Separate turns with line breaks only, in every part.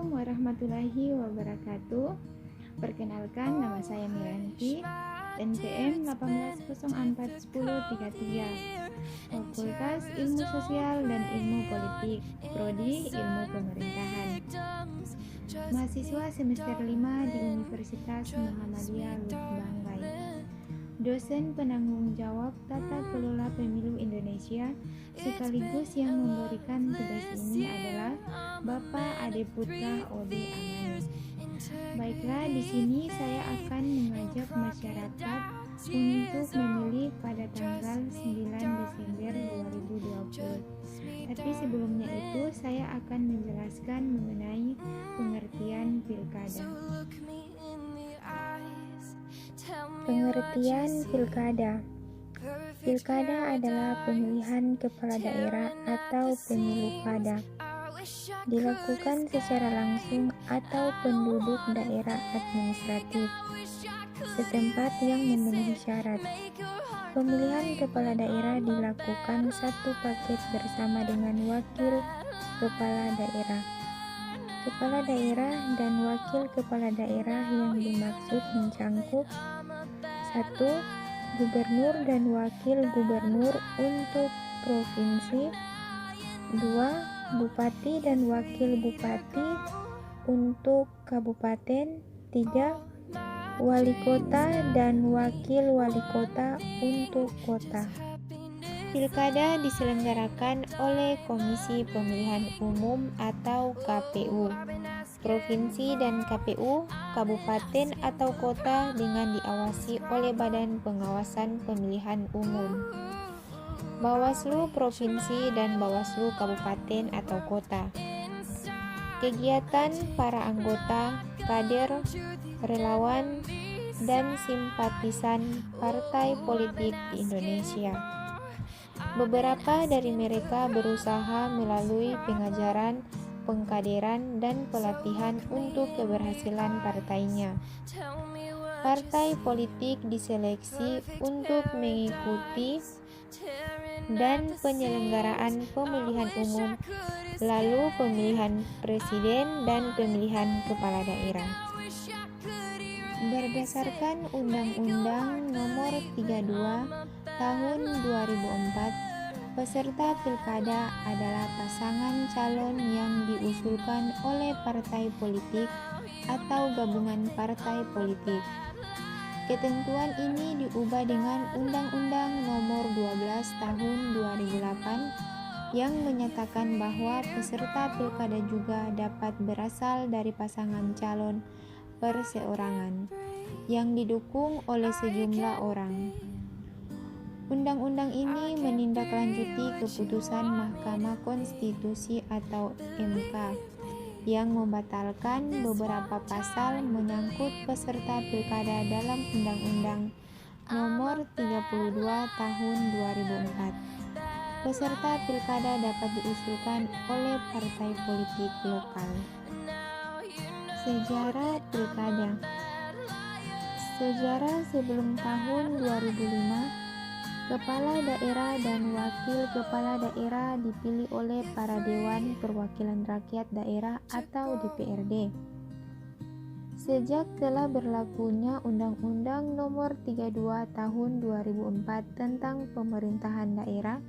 Assalamualaikum warahmatullahi wabarakatuh. Perkenalkan, nama saya Miranti, NPM 18041033, Fakultas Ilmu Sosial dan Ilmu Politik, Prodi Ilmu Pemerintahan, mahasiswa semester 5 di Universitas Muhammadiyah Lutbanggai. Dosen penanggung jawab Tata Kelola Pemilu Indonesia sekaligus yang memberikan tugas ini adalah Bapak Ade Putra Odi Amani. Baiklah, di sini saya akan mengajak masyarakat untuk memilih pada tanggal 9 Desember 2020. Tapi sebelumnya itu saya akan menjelaskan mengenai pengertian pilkada. Pengertian pilkada. Pilkada adalah pemilihan kepala daerah atau pemilu kada. Dilakukan secara langsung atau penduduk daerah administratif setempat yang memenuhi syarat. Pemilihan kepala daerah dilakukan satu paket bersama dengan wakil kepala daerah. Kepala daerah dan wakil kepala daerah yang dimaksud mencangkup 1. Gubernur dan wakil gubernur untuk provinsi. 2. Bupati dan wakil bupati untuk kabupaten. 3. Wali kota dan wakil wali kota untuk kota. Pilkada diselenggarakan oleh Komisi Pemilihan Umum atau KPU, provinsi dan KPU, kabupaten atau kota dengan diawasi oleh Badan Pengawasan Pemilihan Umum, Bawaslu provinsi dan Bawaslu kabupaten atau kota. Kegiatan para anggota, kader, relawan, dan simpatisan partai politik di Indonesia. Beberapa dari mereka berusaha melalui pengajaran, pengkaderan, dan pelatihan untuk keberhasilan partainya. Partai politik diseleksi untuk mengikuti dan penyelenggaraan pemilihan umum, lalu pemilihan presiden dan pemilihan kepala daerah. Berdasarkan Undang-Undang Nomor 32 Tahun 2004, peserta pilkada adalah pasangan calon yang diusulkan oleh partai politik atau gabungan partai politik. Ketentuan ini diubah dengan Undang-Undang Nomor 12 Tahun 2008 yang menyatakan bahwa peserta pilkada juga dapat berasal dari pasangan calon perseorangan yang didukung oleh sejumlah orang. Undang-undang ini menindaklanjuti keputusan Mahkamah Konstitusi atau MK yang membatalkan beberapa pasal menyangkut peserta pilkada dalam Undang-Undang Nomor 32 Tahun 2004. Peserta pilkada dapat diusulkan oleh partai politik lokal. Sejarah pilkada. Sejarah sebelum tahun 2005, kepala daerah dan wakil kepala daerah dipilih oleh para Dewan Perwakilan Rakyat Daerah atau DPRD. Sejak telah berlakunya Undang-Undang Nomor 32 Tahun 2004 tentang pemerintahan daerah,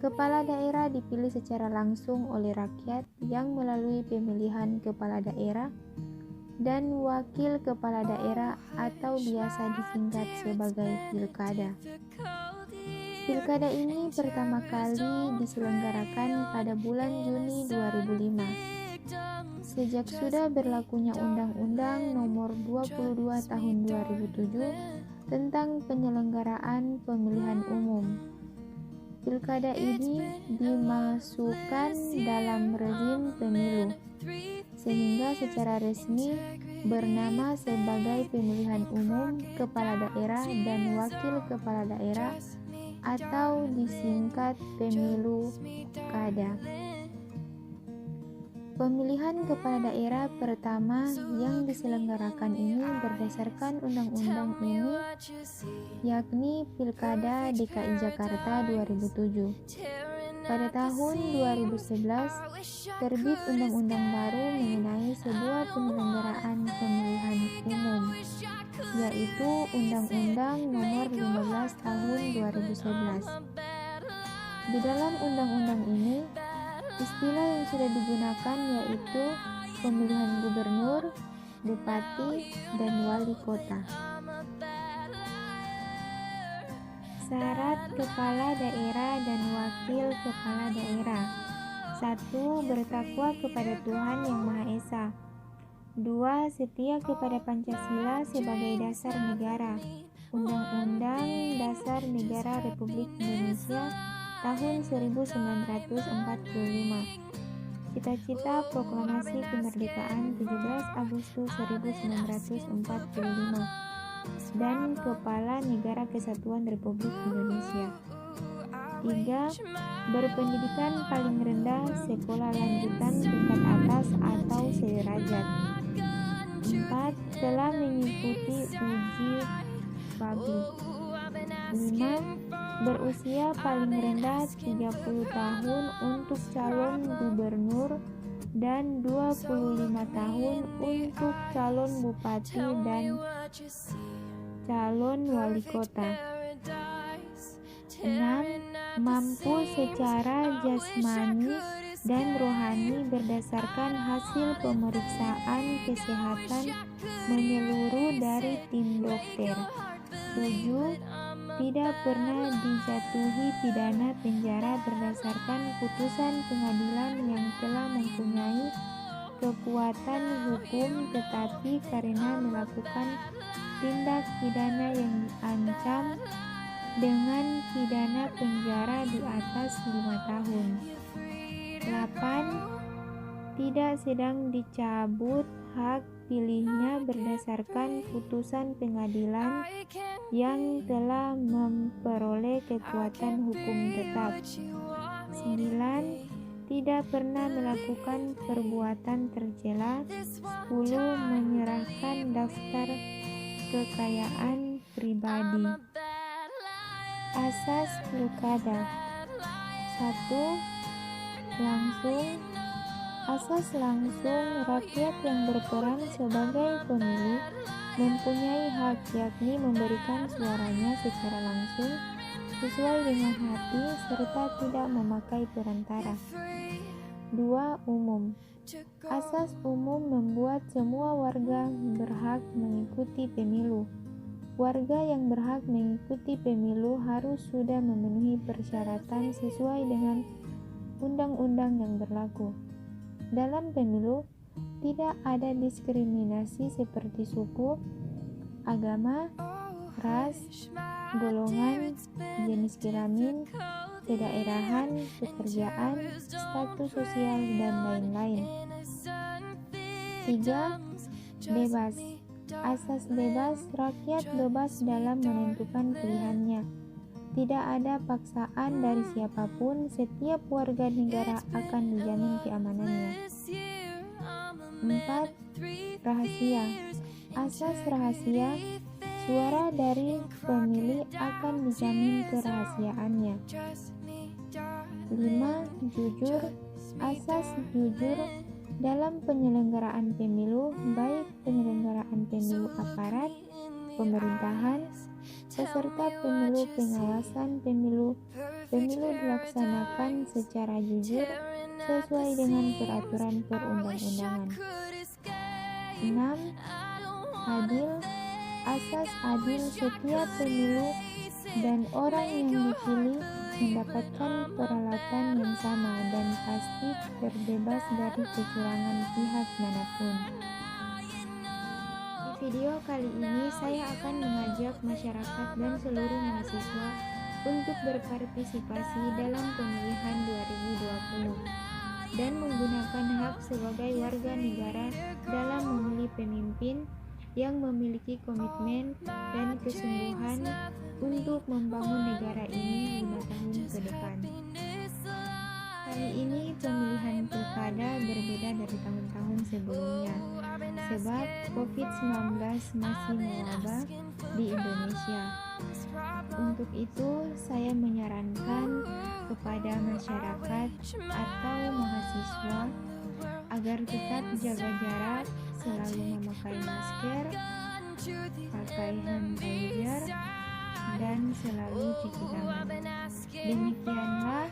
kepala daerah dipilih secara langsung oleh rakyat yang melalui pemilihan kepala daerah dan wakil kepala daerah atau biasa disingkat sebagai pilkada. Pilkada ini pertama kali diselenggarakan pada bulan Juni 2005. Sejak sudah berlakunya Undang-Undang Nomor 22 Tahun 2007 tentang penyelenggaraan pemilihan umum, pilkada ini dimasukkan dalam rezim pemilu, sehingga secara resmi bernama sebagai pemilihan umum kepala daerah dan wakil kepala daerah atau disingkat pemilu kada. Pemilihan kepala daerah pertama yang diselenggarakan ini berdasarkan undang-undang ini, yakni Pilkada DKI Jakarta 2007. Pada tahun 2011, terbit undang-undang baru mengenai sebuah penyelenggaraan pemilihan umum, yaitu Undang-Undang Nomor 15 Tahun 2011. Di dalam undang-undang ini, istilah yang sudah digunakan yaitu pemilihan gubernur, bupati, dan wali kota. Syarat kepala daerah dan wakil kepala daerah. 1. Bertakwa kepada Tuhan Yang Maha Esa. 2. Setia kepada Pancasila sebagai dasar negara. Undang-Undang Dasar Negara Republik Indonesia tahun 1945. Cita-cita Proklamasi Kemerdekaan 17 Agustus 1945 dan Kepala Negara Kesatuan Republik Indonesia. 3. Berpendidikan paling rendah sekolah lanjutan tingkat atas atau sederajat. 4. Telah mengikuti uji publik. 5. Berusia paling rendah 30 tahun untuk calon gubernur dan 25 tahun untuk calon bupati dan calon wali kota. 6. Mampu secara jasmani dan rohani berdasarkan hasil pemeriksaan kesehatan menyeluruh dari tim dokter. 7. Tidak pernah dijatuhi pidana penjara berdasarkan putusan pengadilan yang telah mempunyai kekuatan hukum tetapi karena melakukan tindak pidana yang diancam dengan pidana penjara di atas 5 tahun. 8. Tidak sedang dicabut hak pilihnya berdasarkan putusan pengadilan yang telah memperoleh kekuatan hukum tetap. 9. Tidak pernah melakukan perbuatan tercela. 10. Menyerahkan daftar kekayaan pribadi. Asas Pilkada. 1. Langsung. Asas langsung, rakyat yang berperan sebagai pemilih mempunyai hak yakni memberikan suaranya secara langsung sesuai dengan hati serta tidak memakai perantara. 2. Umum. Asas umum membuat semua warga berhak mengikuti pemilu. Warga yang berhak mengikuti pemilu harus sudah memenuhi persyaratan sesuai dengan undang-undang yang berlaku. Dalam pemilu, tidak ada diskriminasi seperti suku, agama, ras, golongan, jenis kelamin, kedaerahan, pekerjaan, status sosial, dan lain-lain. 3. Bebas. Asas bebas, rakyat bebas dalam menentukan pilihannya. Tidak ada paksaan dari siapapun, setiap warga negara akan dijamin keamanannya. 4. Rahasia. Asas rahasia, suara dari pemilih akan dijamin kerahasiaannya. 5. Jujur. Asas jujur dalam penyelenggaraan pemilu, baik penyelenggaraan pemilu aparat, pemerintahan, peserta pemilu, pengawasan pemilu dilaksanakan secara jujur sesuai dengan peraturan perundang-undangan. 6. Adil. Asas adil, setiap pemilu dan orang yang dipilih mendapatkan peralatan yang sama dan pasti terbebas dari kecurangan pihak manapun. Di video kali ini saya akan mengajak masyarakat dan seluruh mahasiswa untuk berpartisipasi dalam pemilihan 2020 dan menggunakan hak sebagai warga negara dalam memilih pemimpin yang memiliki komitmen dan kesungguhan untuk membangun negara ini 5 tahun ke depan. Kali ini pemilihan pilkada berbeda dari tahun-tahun sebelumnya, sebab COVID-19 masih mewabah di Indonesia. Untuk itu, saya menyarankan kepada masyarakat atau mahasiswa agar tetap jaga jarak, selalu memakai masker, pakai hand sanitizer, dan selalu cuci tangan. Demikianlah